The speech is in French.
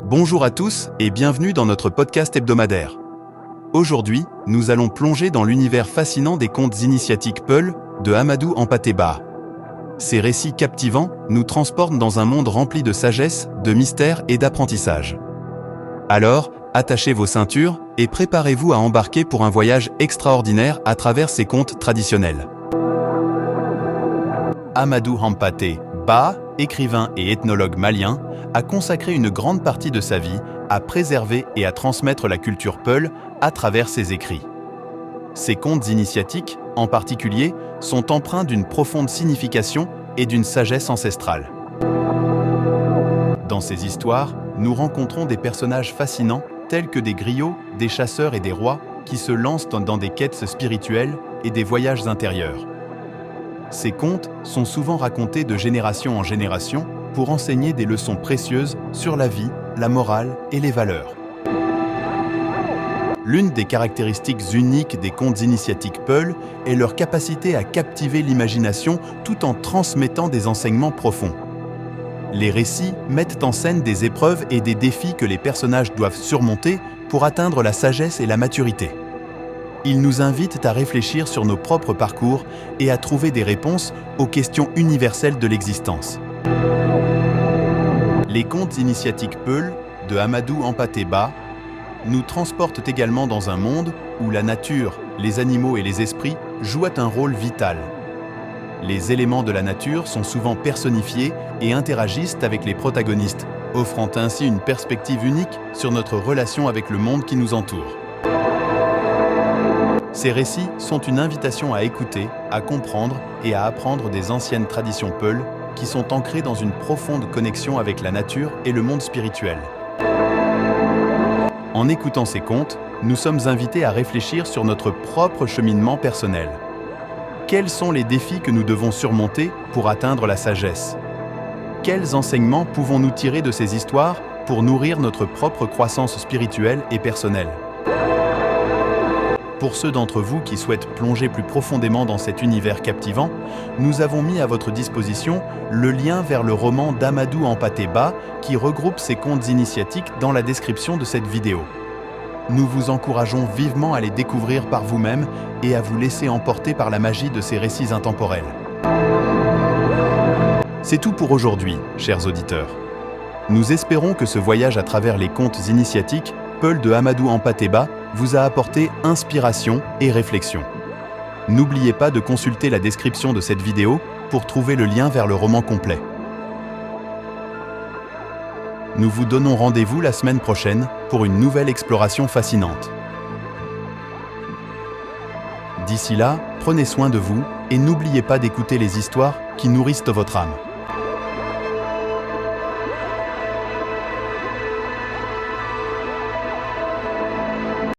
Bonjour à tous et bienvenue dans notre podcast hebdomadaire. Aujourd'hui, nous allons plonger dans l'univers fascinant des contes initiatiques Peul de Amadou Hampâté Bâ. Ces récits captivants nous transportent dans un monde rempli de sagesse, de mystère et d'apprentissage. Alors, attachez vos ceintures et préparez-vous à embarquer pour un voyage extraordinaire à travers ces contes traditionnels. Amadou Hampâté Bâ, écrivain et ethnologue malien, a consacré une grande partie de sa vie à préserver et à transmettre la culture Peul à travers ses écrits. Ces contes initiatiques, en particulier, sont empreints d'une profonde signification et d'une sagesse ancestrale. Dans ces histoires, nous rencontrons des personnages fascinants tels que des griots, des chasseurs et des rois qui se lancent dans des quêtes spirituelles et des voyages intérieurs. Ces contes sont souvent racontés de génération en génération pour enseigner des leçons précieuses sur la vie, la morale et les valeurs. L'une des caractéristiques uniques des contes initiatiques Peul est leur capacité à captiver l'imagination tout en transmettant des enseignements profonds. Les récits mettent en scène des épreuves et des défis que les personnages doivent surmonter pour atteindre la sagesse et la maturité. Ils nous invitent à réfléchir sur nos propres parcours et à trouver des réponses aux questions universelles de l'existence. Les contes initiatiques Peul de Amadou Hampâté Bâ nous transportent également dans un monde où la nature, les animaux et les esprits jouent un rôle vital. Les éléments de la nature sont souvent personnifiés et interagissent avec les protagonistes, offrant ainsi une perspective unique sur notre relation avec le monde qui nous entoure. Ces récits sont une invitation à écouter, à comprendre et à apprendre des anciennes traditions Peul qui sont ancrées dans une profonde connexion avec la nature et le monde spirituel. En écoutant ces contes, nous sommes invités à réfléchir sur notre propre cheminement personnel. Quels sont les défis que nous devons surmonter pour atteindre la sagesse? Quels enseignements pouvons-nous tirer de ces histoires pour nourrir notre propre croissance spirituelle et personnelle? Pour ceux d'entre vous qui souhaitent plonger plus profondément dans cet univers captivant, nous avons mis à votre disposition le lien vers le roman d'Amadou Hampâté Bâ qui regroupe ces contes initiatiques dans la description de cette vidéo. Nous vous encourageons vivement à les découvrir par vous-même et à vous laisser emporter par la magie de ces récits intemporels. C'est tout pour aujourd'hui, chers auditeurs. Nous espérons que ce voyage à travers les contes initiatiques Peul de Amadou Hampâté Bâ vous a apporté inspiration et réflexion. N'oubliez pas de consulter la description de cette vidéo pour trouver le lien vers le roman complet. Nous vous donnons rendez-vous la semaine prochaine pour une nouvelle exploration fascinante. D'ici là, prenez soin de vous et n'oubliez pas d'écouter les histoires qui nourrissent votre âme.